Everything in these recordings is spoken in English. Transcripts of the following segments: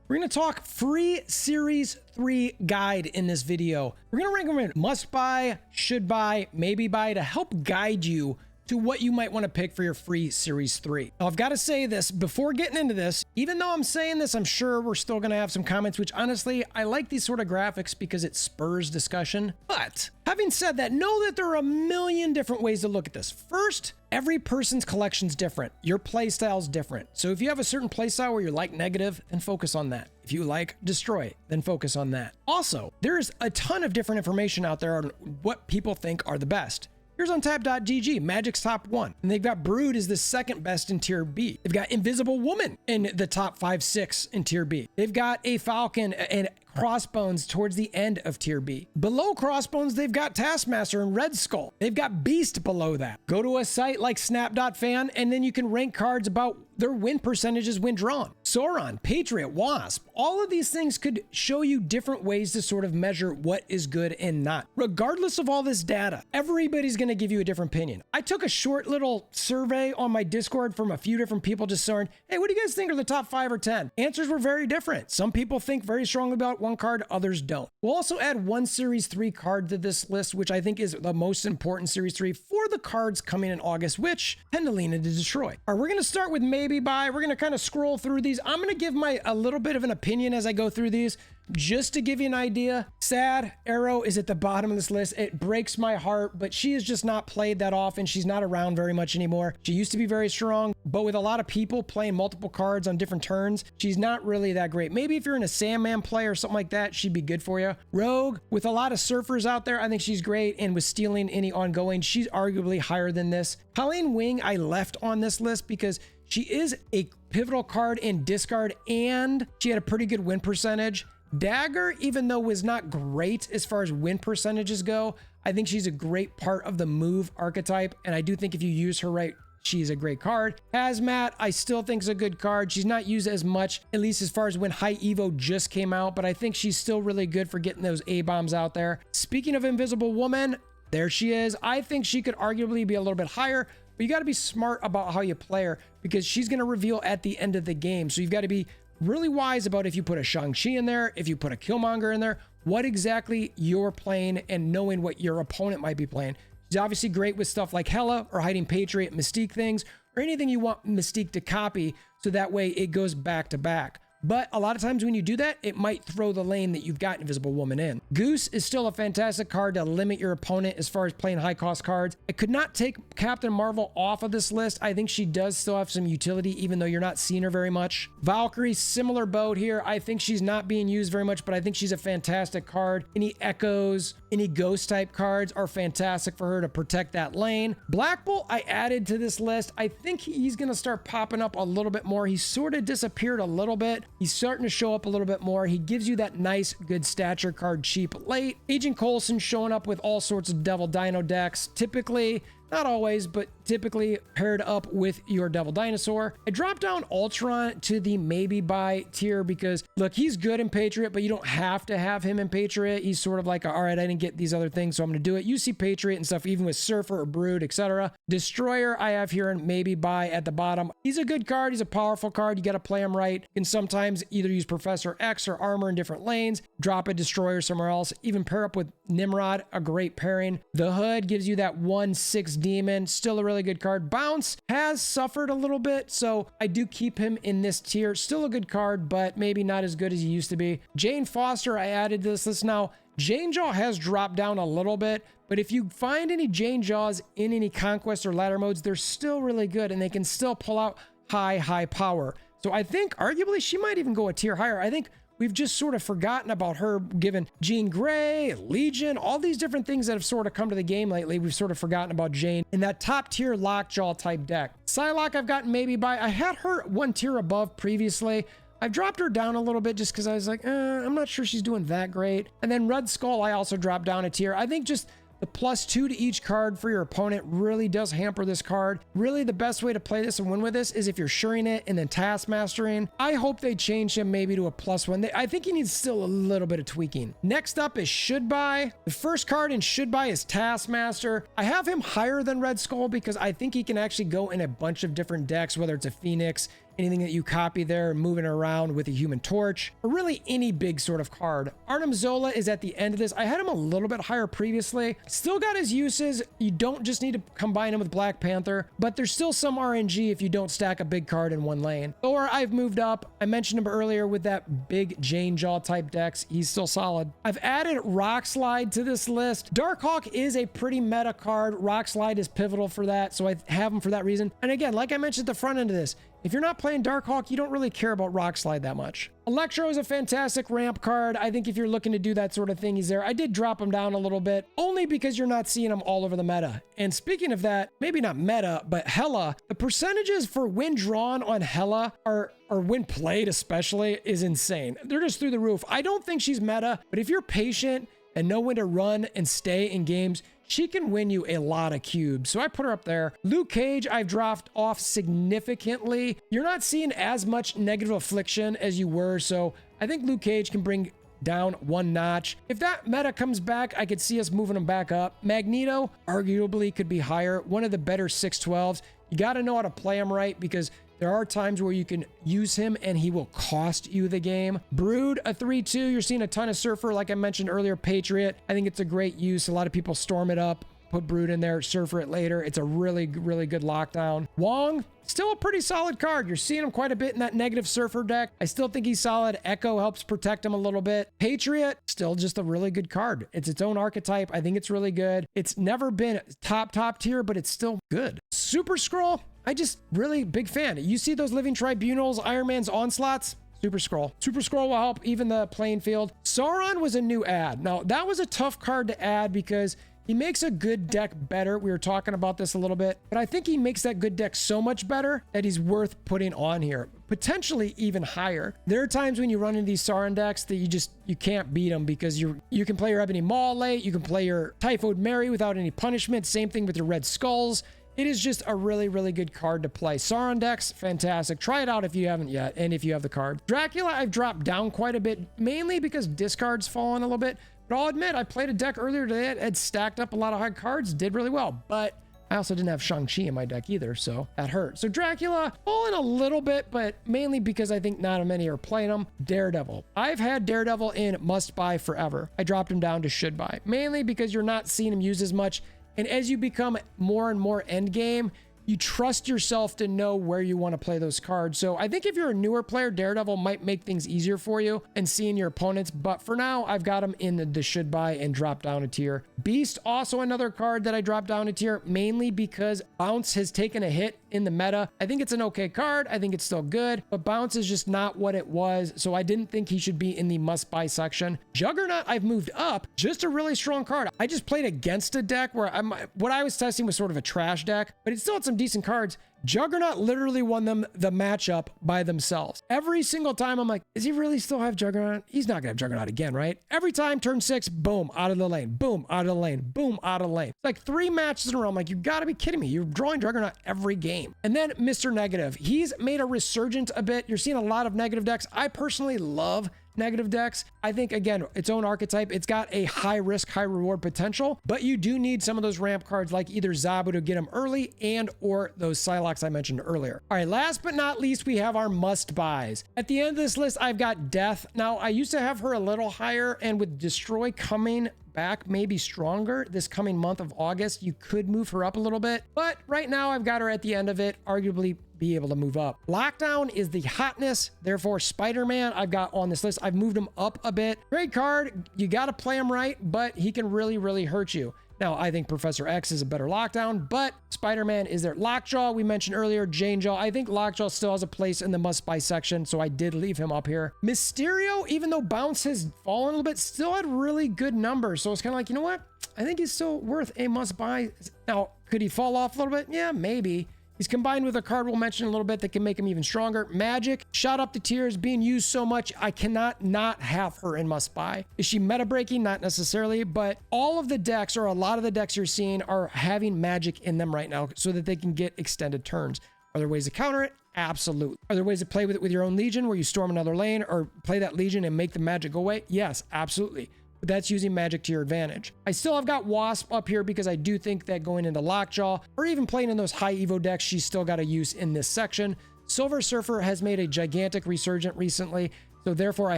We're going to talk free Series 3 guide in this video. We're going to recommend must buy, should buy, maybe buy to help guide you to what you might want to pick for your free Series 3. Now, I've got to say this before getting into this, even though I'm saying this, I'm sure we're still going to have some comments, which honestly, I like these sort of graphics because it spurs discussion. But having said that, know that there are a million different ways to look at this. First, every person's collection's different. Your play style's different. So if you have a certain play style where you like negative, then focus on that. If you like destroy, then focus on that. Also, there's a ton of different information out there on what people think are the best. Here's untap.gg, Magic's top 1. And they've got Brood is the second best in tier B. They've got Invisible Woman in the top 5, 6 in tier B. They've got a Falcon and Crossbones towards the end of tier B. Below Crossbones, they've got Taskmaster and Red Skull. They've got Beast below that. Go to a site like snap.fan and then you can rank cards about their win percentages when drawn. Sauron, Patriot, Wasp, all of these things could show you different ways to sort of measure what is good and not. Regardless of all this data, everybody's going to give you a different opinion. I took a short little survey on my Discord from a few different people just saying, hey, what do you guys think are the top 5 or 10? Answers were very different. Some people think very strongly about one card, others don't. We'll also add one Series 3 card to this list, which I think is the most important Series 3 for the cards coming in August, which tend to lean into destroy. All right, we're going to start with maybe buy. We're going to kind of scroll through these. I'm going to give a little bit of an opinion as I go through these, just to give you an idea. Sad Arrow is at the bottom of this list. It breaks my heart, but she is just not played that often. She's not around very much anymore. She used to be very strong, but with a lot of people playing multiple cards on different turns, she's not really that great. Maybe if you're in a Sandman play or something like that, she'd be good for you. Rogue, with a lot of surfers out there, I think she's great, and with stealing any ongoing, she's arguably higher than this. Colleen Wing, I left on this list because she is a pivotal card in discard, and she had a pretty good win percentage. Dagger, even though was not great as far as win percentages go, I think she's a great part of the move archetype, and I do think if you use her right, she's a great card. Hazmat, I still think is a good card. She's not used as much, at least as far as when High Evo just came out, but I think she's still really good for getting those A-bombs out there. Speaking of Invisible Woman, there she is. I think she could arguably be a little bit higher, but you got to be smart about how you play her because she's going to reveal at the end of the game. So you've got to be really wise about if you put a Shang-Chi in there, if you put a Killmonger in there, what exactly you're playing and knowing what your opponent might be playing. She's obviously great with stuff like Hela or Hiding Patriot, Mystique things, or anything you want Mystique to copy so that way it goes back to back. But a lot of times when you do that, it might throw the lane that you've got Invisible Woman in. Goose is still a fantastic card to limit your opponent as far as playing high cost cards. I could not take Captain Marvel off of this list. I think she does still have some utility, even though you're not seeing her very much. Valkyrie, similar boat here. I think she's not being used very much, but I think she's a fantastic card. Any Echoes, any Ghost type cards are fantastic for her to protect that lane. Black Bolt, I added to this list. I think he's going to start popping up a little bit more. He sort of disappeared a little bit. He's starting to show up a little bit more. He gives you that nice, good stature card cheap late. Agent Coulson showing up with all sorts of Devil Dino decks. Typically, not always, but typically paired up with your Devil Dinosaur. I dropped down Ultron to the maybe buy tier because, look, he's good in Patriot, but you don't have to have him in Patriot. He's sort of like, all right, I didn't get these other things, so I'm going to do it. You see Patriot and stuff, even with Surfer or Brood, etc. Destroyer, I have here in maybe buy at the bottom. He's a good card. He's a powerful card. You got to play him right. You can sometimes either use Professor X or Armor in different lanes, drop a Destroyer somewhere else, even pair up with Nimrod, a great pairing. The Hood gives you that 1/6 demon, still a really good card. Bounce has suffered a little bit, so I do keep him in this tier. Still a good card, but maybe not as good as he used to be. Jane Foster, I added to this list. Now, Jane Jaw has dropped down a little bit, but if you find any Jane Jaws in any Conquest or Ladder modes, they're still really good, and they can still pull out high power. So I think arguably she might even go a tier higher. I think we've just sort of forgotten about her, given Jean Grey, Legion, all these different things that have sort of come to the game lately. We've sort of forgotten about Jane in that top tier Lockjaw type deck. Psylocke I've gotten maybe by. I had her one tier above previously. I've dropped her down a little bit just because I was like, I'm not sure she's doing that great. And then Red Skull, I also dropped down a tier. I think just the +2 to each card for your opponent really does hamper this card. Really, the best way to play this and win with this is if you're suring it and then taskmastering. I hope they change him maybe to a +1. I think he needs still a little bit of tweaking. Next up is should buy. The first card in should buy is Taskmaster. I have him higher than Red Skull because I think he can actually go in a bunch of different decks, whether it's a Phoenix, anything that you copy there, moving around with a Human Torch, or really any big sort of card. Arnim Zola is at the end of this. I had him a little bit higher previously. Still got his uses. You don't just need to combine him with Black Panther, but there's still some RNG if you don't stack a big card in one lane. Thor, I've moved up. I mentioned him earlier with that big Jane Jaw type decks. He's still solid. I've added Rock Slide to this list. Darkhawk is a pretty meta card. Rock Slide is pivotal for that, so I have him for that reason. And again, like I mentioned at the front end of this, if you're not playing Darkhawk, you don't really care about Rock Slide that much. Electro is a fantastic ramp card. I think if you're looking to do that sort of thing, he's there. I did drop him down a little bit, only because you're not seeing him all over the meta. And speaking of that, maybe not meta, but Hela, the percentages for win drawn on Hela or when played especially is insane. They're just through the roof. I don't think she's meta, but if you're patient and know when to run and stay in games, she can win you a lot of cubes. So I put her up there. Luke Cage, I've dropped off significantly. You're not seeing as much negative affliction as you were. So I think Luke Cage can bring down one notch. If that meta comes back, I could see us moving him back up. Magneto arguably could be higher. One of the better 612s. You got to know how to play him right, because there are times where you can use him and he will cost you the game. Brood, a 3-2. You're seeing a ton of Surfer, like I mentioned earlier. Patriot, I think it's a great use. A lot of people storm it up, put Brood in there, Surfer it later. It's a really, really good lockdown. Wong, still a pretty solid card. You're seeing him quite a bit in that negative Surfer deck. I still think he's solid. Echo helps protect him a little bit. Patriot, still just a really good card. It's its own archetype. I think it's really good. It's never been top tier, but it's still good. Super Scroll, I just really big fan. You see those Living Tribunals, Iron Man's Onslaughts? Super Scroll. Super Scroll will help even the playing field. Sauron was a new add. Now, that was a tough card to add because he makes a good deck better. We were talking about this a little bit, but I think he makes that good deck so much better that he's worth putting on here. Potentially even higher. There are times when you run into these Sauron decks that you can't beat them because you can play your Ebony Maw late, you can play your Typhoid Mary without any punishment. Same thing with your Red Skulls. It is just a really, really good card to play. Sauron decks, fantastic. Try it out if you haven't yet, and if you have the card. Dracula, I've dropped down quite a bit, mainly because discard's fallen a little bit. But I'll admit, I played a deck earlier today that had stacked up a lot of hard cards, did really well. But I also didn't have Shang-Chi in my deck either, so that hurt. So Dracula, fallen a little bit, but mainly because I think not many are playing him. Daredevil. I've had Daredevil in must-buy forever. I dropped him down to should-buy, mainly because you're not seeing him used as much. And as you become more and more endgame, you trust yourself to know where you want to play those cards. So I think if you're a newer player, Daredevil might make things easier for you and seeing your opponents. But for now, I've got him in the should buy and drop down a tier. Beast, also another card that I dropped down a tier, mainly because Bounce has taken a hit in the meta. I think it's an okay card. I think it's still good, but Bounce is just not what it was. So I didn't think he should be in the must buy section. Juggernaut, I've moved up. Just a really strong card. I just played against a deck where what I was testing was sort of a trash deck, but it still had some decent cards. Juggernaut literally won them the matchup by themselves. Every single time I'm like, does he really still have Juggernaut? He's not gonna have Juggernaut again, right? Every time, turn 6, boom, out of the lane, boom, out of the lane, boom, out of the lane. It's like 3 matches in a row. I'm like, you gotta be kidding me. You're drawing Juggernaut every game. And then Mr. Negative, he's made a resurgence a bit. You're seeing a lot of negative decks. I personally love negative decks. I think, again, its own archetype. It's got a high risk, high reward potential, but you do need some of those ramp cards like either Zabu to get them early and or those Psylocks I mentioned earlier. All right, last but not least, we have our must buys. At the end of this list, I've got Death. Now, I used to have her a little higher, and with Destroy coming back maybe stronger this coming month of August, you could move her up a little bit, but right now I've got her at the end of it, arguably be able to move up. Lockdown is the hotness, therefore Spider-Man I've got on this list. I've moved him up a bit. Great card, you got to play him right, but he can really, really hurt you. Now, I think Professor X is a better lockdown, but Spider-Man is there. Lockjaw, we mentioned earlier, Jane Jaw. I think Lockjaw still has a place in the must-buy section, so I did leave him up here. Mysterio, even though Bounce has fallen a little bit, still had really good numbers. So it's kind of like, you know what? I think he's still worth a must-buy. Now, could he fall off a little bit? Yeah, maybe. He's combined with a card we'll mention in a little bit that can make him even stronger. Magic, shot up to tiers, being used so much, I cannot not have her in must buy. Is she meta breaking? Not necessarily, but all of the decks, or a lot of the decks you're seeing, are having magic in them right now so that they can get extended turns. Are there ways to counter it? Absolutely. Are there ways to play with it with your own Legion where you storm another lane or play that Legion and make the magic go away? Yes, absolutely. But that's using magic to your advantage. I still have got Wasp up here because I do think that going into Lockjaw or even playing in those high Evo decks, she's still got a use in this section. Silver Surfer has made a gigantic resurgence recently, so therefore I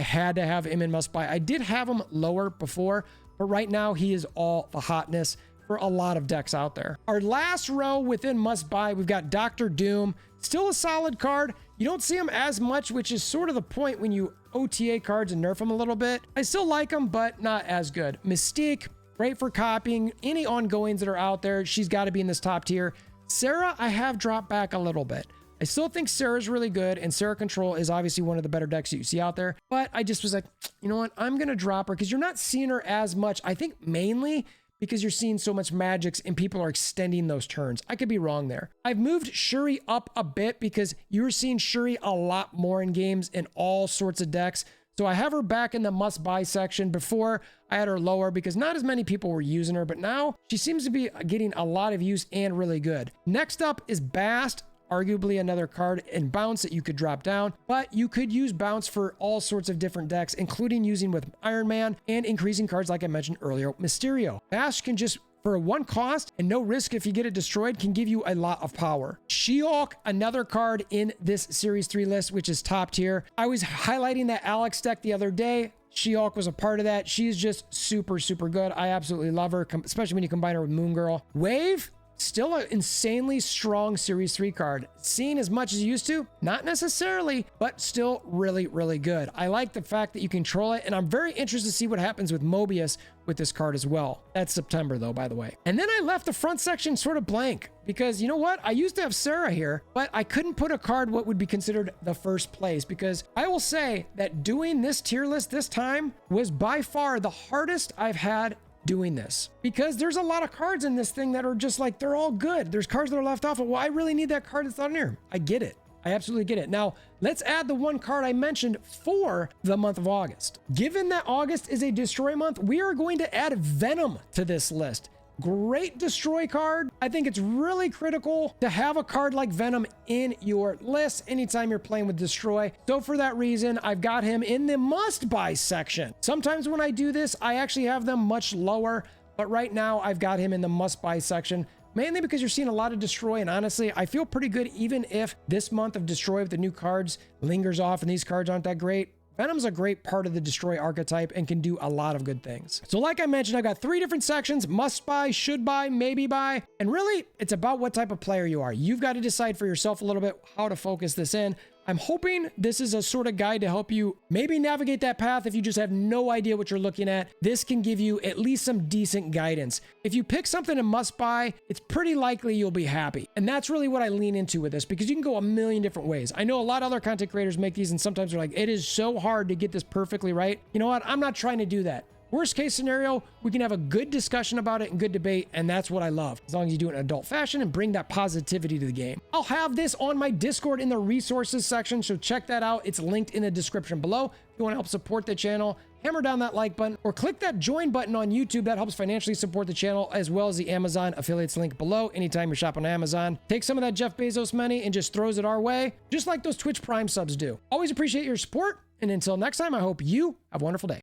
had to have him in must buy. I did have him lower before, but right now he is all the hotness for a lot of decks out there. Our last row within must buy, we've got Dr. Doom, still a solid card. You don't see him as much, which is sort of the point when you OTA cards and nerf him a little bit. I still like him, but not as good. Mystique, great for copying any ongoings that are out there. She's got to be in this top tier. Sarah, I have dropped back a little bit. I still think Sarah's really good, and Sarah Control is obviously one of the better decks that you see out there. But I just was like, you know what? I'm going to drop her because you're not seeing her as much. I think mainly because you're seeing so much magics and people are extending those turns. I could be wrong there. I've moved Shuri up a bit because you're seeing Shuri a lot more in games in all sorts of decks. So I have her back in the must buy section. Before I had her lower because not as many people were using her, but now she seems to be getting a lot of use and really good. Next up is Bast. Arguably another card in bounce that you could drop down, but you could use bounce for all sorts of different decks, including using with Iron Man and increasing cards like I mentioned earlier, Mysterio. Bash can just, for one cost and no risk if you get it destroyed, can give you a lot of power. She-Hulk, another card in this Series 3 list, which is top tier. I was highlighting that Alex deck the other day. She-Hulk was a part of that. She's just super, super good. I absolutely love her, especially when you combine her with Moon Girl. Wave, still an insanely strong Series 3 card. Seen as much as you used to? Not necessarily, but still really, really good. I like the fact that you control it, and I'm very interested to see what happens with Mobius with this card as well. That's September though, by the way. And then I left the front section sort of blank because you know what? I used to have Sarah here, but I couldn't put a card what would be considered the first place because I will say that doing this tier list this time was by far the hardest I've had doing this because there's a lot of cards in this thing that are just like, they're all good. There's cards that are left off of, well, I really need that card that's on here. I get it. I absolutely get it. Now, let's add the one card I mentioned for the month of August. Given that August is a destroy month, we are going to add Venom to this list. Great destroy card. I think it's really critical to have a card like Venom in your list anytime you're playing with destroy. So for that reason, I've got him in the must buy section. Sometimes when I do this, I actually have them much lower, but right now I've got him in the must buy section, mainly because you're seeing a lot of destroy. And honestly, I feel pretty good even if this month of destroy with the new cards lingers off and these cards aren't that great. Venom's a great part of the destroy archetype and can do a lot of good things. So like I mentioned, I've got 3 different sections: must buy, should buy, maybe buy. And really, it's about what type of player you are. You've got to decide for yourself a little bit how to focus this in. I'm hoping this is a sort of guide to help you maybe navigate that path if you just have no idea what you're looking at. This can give you at least some decent guidance. If you pick something and must buy, it's pretty likely you'll be happy. And that's really what I lean into with this because you can go a million different ways. I know a lot of other content creators make these and sometimes they're like, it is so hard to get this perfectly right. You know what? I'm not trying to do that. Worst case scenario, we can have a good discussion about it and good debate, and that's what I love, as long as you do it in an adult fashion and bring that positivity to the game. I'll have this on my Discord in the resources section, so check that out. It's linked in the description below. If you want to help support the channel, hammer down that like button or click that join button on YouTube. That helps financially support the channel, as well as the Amazon affiliates link below anytime you shop on Amazon. Take some of that Jeff Bezos money and just throws it our way, just like those Twitch Prime subs do. Always appreciate your support, and until next time, I hope you have a wonderful day.